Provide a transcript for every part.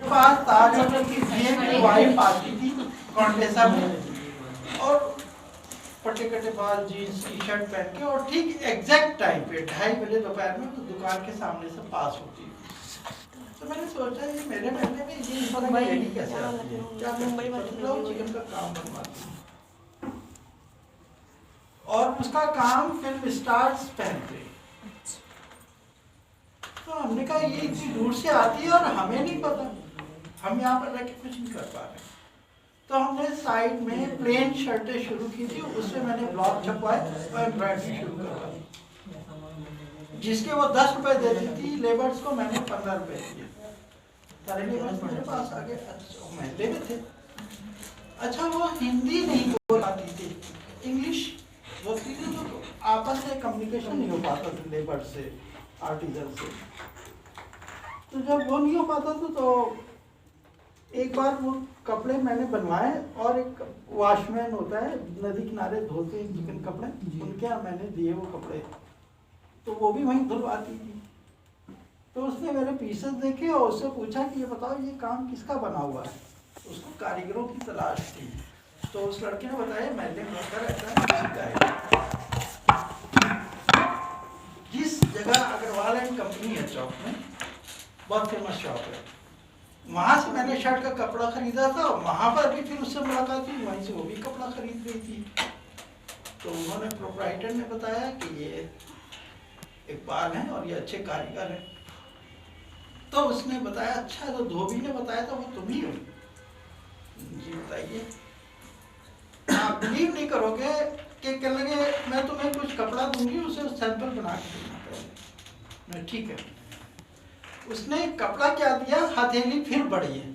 पास ताज hotel की मेरी wife आती थी कॉन्टेसा में, और पट्टे कटे बाल, जीन्स टी शर्ट पहन के, और ठीक एग्जैक्ट टाइम पे 2:30 बजे दोपहर में उस दुकान के सामने से पास होती थी। तो मैंने सोचा ये मेरे महल्ले में ये इस तरह की लेडी कैसे आती है, क्या मुंबई में चिकन का काम बनवाती है, और उसका काम फिल्म स्टार्स पहनते। तो हमने कहा ये इतनी दूर से आती है और हमें नहीं पता, हम यहाँ पर रह के कुछ नहीं कर पा रहे। तो हमने साइड में प्लेन शर्टें शुरू की थी, उससे मैंने ब्लॉक छपवाए और एम्ब्रॉयडरी शुरू करवाई। जिसके वो 10 रुपए देती थी लेबर्स को, मैंने 15 रुपए दिए। सारे लेबर्स मेरे पास आ गए, अच्छा महल्ले में थे। अच्छा वो हिंदी नहीं बोल पाती थी, इंग्लिश बोलती थी, तो आपस में कम्युनिकेशन नहीं हो पाता था लेबर से, आर्टिजन से। तो जब वो नहीं हो पाता था तो एक बार वो कपड़े मैंने बनवाए, और एक वॉशमैन होता है नदी किनारे धोते हैं चिकन कपड़े, उनके यहाँ मैंने दिए वो कपड़े, तो वो भी वहीं धुलवाती थी। तो उसने मेरे पीसेस देखे और उससे पूछा कि ये बताओ ये काम किसका बना हुआ है, उसको कारीगरों की तलाश थी। तो उस लड़के ने बताया महल्ले में रहता है, जिस जगह अग्रवाल एंड कंपनी है चौक में, बहुत फेमस शॉप है, वहाँ से मैंने शर्ट का कपड़ा खरीदा था। वहाँ पर भी फिर उससे मुलाकात हुई, वहीं से वो भी कपड़ा खरीद रही थी। तो उन्होंने प्रोप्राइटर ने बताया कि ये इकबाल हैं और ये अच्छे कारीगर हैं। तो उसने बताया अच्छा, तो धोबी ने बताया था वो तुम ही हो? जी बताइए। आप बिलीव नहीं करोगे कि कहने लगे मैं तुम्हें कुछ कपड़ा दूंगी, उसे सैंपल बना के देना पड़ेगा। ठीक है। उसने कपड़ा क्या दिया, हथेली फिर बड़ी है,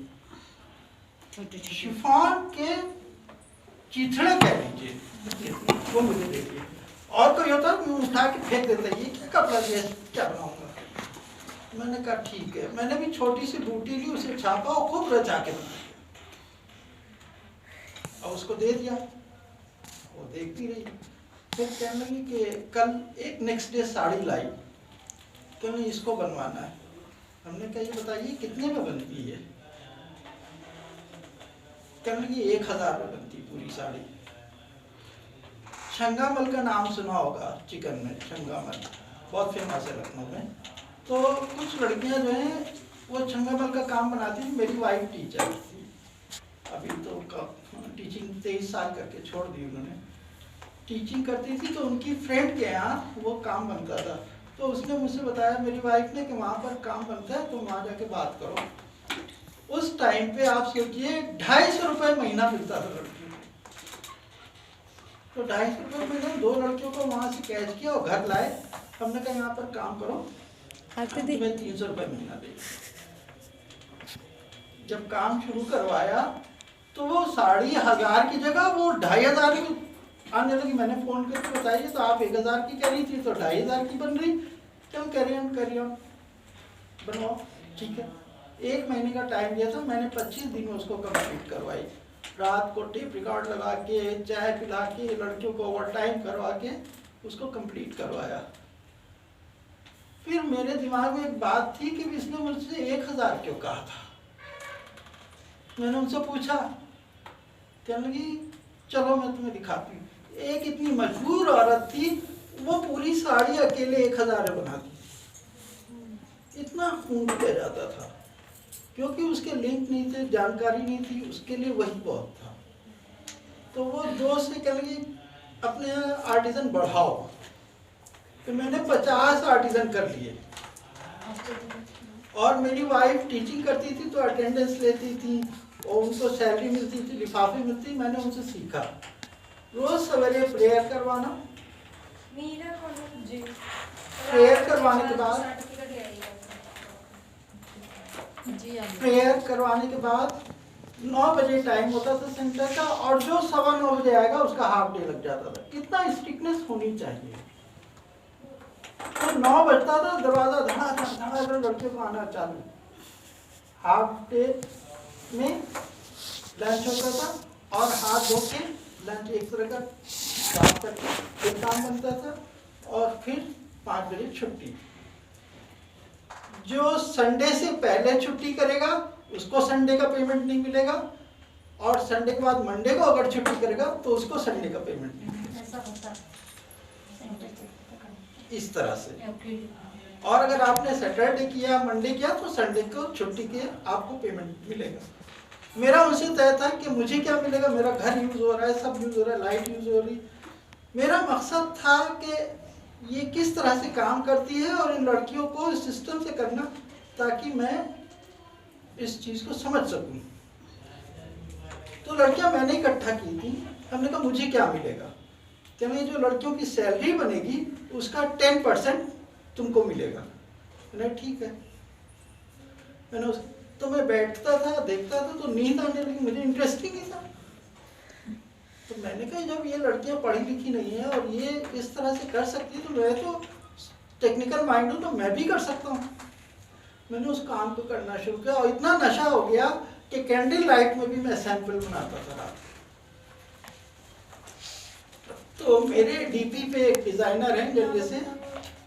शिफॉन के चिथड़े कह लीजिए, वो मुझे दे दिए। और कोई होता मैं उठा के फेंक देता, ये क्या कपड़ा दिया, क्या बनाऊंगा। मैंने कहा ठीक है। मैंने भी छोटी सी बूटी ली, उसे छापा और खूब रचा के बनाया और उसको दे दिया। वो देखती रही, फिर कहने लगी कि कल एक नेक्स्ट डे साड़ी लाई, कहने इसको बनवाना है। हमने कहा ये बताइए कितने में बनती है? कहने लगी 1000 में बनती पूरी साड़ी। छंगामल का नाम सुना होगा, चिकन में छंगामल बहुत फेमस है लखनऊ में। तो कुछ लड़कियां जो हैं वो छंगामल का काम बनाती थी। मेरी वाइफ टीचर थी, अभी तो टीचिंग 23 साल करके छोड़ दी उन्होंने। टीचिंग करती थी तो उनकी फ्रेंड के यहाँ वो काम बनता था। तो उसने मुझसे बताया मेरी वाइफ ने कि वहाँ पर काम बनता है, तुम वहाँ जाके बात करो। उस टाइम पे आप सोचिए 250 रुपये महीना मिलता था लड़कियों को। तो 250 रुपये महीना 2 लड़कियों को वहाँ से कैच किया और घर लाए। हमने कहा यहाँ पर काम करो, तुम्हें 300 रुपये महीना देंगे। जब काम शुरू करवाया तो वो 1000 की जगह वो 2500 आने लगी। मैंने फोन करके बताइए तो आप 1000 की कह रही थी तो 2500 की बन रही। चल करिए बनवाओ, ठीक है। 1 महीने का टाइम दिया था, मैंने 25 दिन में उसको कंप्लीट करवाई। रात को टेप रिकॉर्ड लगा के, चाय पिला के, लड़कियों को ओवर टाइम करवा के उसको कंप्लीट करवाया। फिर मेरे दिमाग में एक बात थी कि इसने मुझसे 1000 क्यों कहा था। मैंने उनसे पूछा, कहने लगी चलो मैं तुम्हें दिखाती हूँ। एक इतनी मशहूर औरत थी, वो पूरी साड़ी अकेले 1000 में बनाती। इतना खून पे जाता था क्योंकि उसके लिंक नहीं थे, जानकारी नहीं थी, उसके लिए वही बहुत था। तो वो दोस्त से कह लगी अपने आर्टिजन बढ़ाओ। तो मैंने 50 आर्टिजन कर लिए। और मेरी वाइफ टीचिंग करती थी तो अटेंडेंस लेती थी और उनको सैलरी मिलती थी, लिफाफे मिलती। मैंने उनसे सीखा रोज सवेरे प्रेयर करवाना। प्रेयर करवाने के बाद 9 बजे टाइम होता था सेंटर का, और जो 9:15 बजे आएगा उसका हाफ डे लग जाता था। कितना स्ट्रिक्टनेस होनी चाहिए। तो 9 बजता था, दरवाजा धड़ाधड़ लड़के को आना चालू। हाफ डे में लंच होता था और हाथ धो के लंच एक तरह का साफ करके फिर काम बनता था और फिर 5 बजे छुट्टी। जो संडे से पहले छुट्टी करेगा उसको संडे का पेमेंट नहीं मिलेगा, और संडे के बाद मंडे को अगर छुट्टी करेगा तो उसको संडे का पेमेंट नहीं मिलेगा। इस तरह से। और अगर आपने सैटरडे किया, मंडे किया, तो संडे को छुट्टी के आपको पेमेंट मिलेगा। मेरा उनसे तय था कि मुझे क्या मिलेगा, मेरा घर यूज हो रहा है, सब यूज हो रहा है, लाइट यूज हो रही। मेरा मकसद था कि ये किस तरह से काम करती है और इन लड़कियों को इस सिस्टम से करना, ताकि मैं इस चीज़ को समझ सकूं। तो लड़कियां मैंने इकट्ठा की थी। हमने कहा मुझे क्या मिलेगा, क्योंकि जो लड़कियों की सैलरी बनेगी उसका 10% तुमको मिलेगा। मैंने ठीक है। मैंने तो मैं बैठता था, देखता था, तो नींद आने लगी, मुझे इंटरेस्टिंग ही था। तो मैंने कहा जब ये लड़कियां पढ़ी लिखी नहीं है और ये इस तरह से कर सकती है, तो मैं तो टेक्निकल माइंड हूँ, तो मैं भी कर सकता हूँ। मैंने उस काम को करना शुरू किया और इतना नशा हो गया कि कैंडल लाइट में भी मैं सैंपल बनाता था। तो मेरे डीपी पे एक डिजाइनर है, जैसे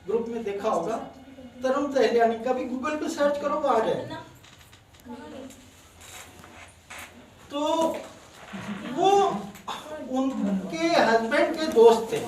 ग्रुप में देखा होगा, तरुण तहलियानी, का भी गूगल पे सर्च करो वो आ जाए। तो वो उनके हस्बैंड के दोस्त थे,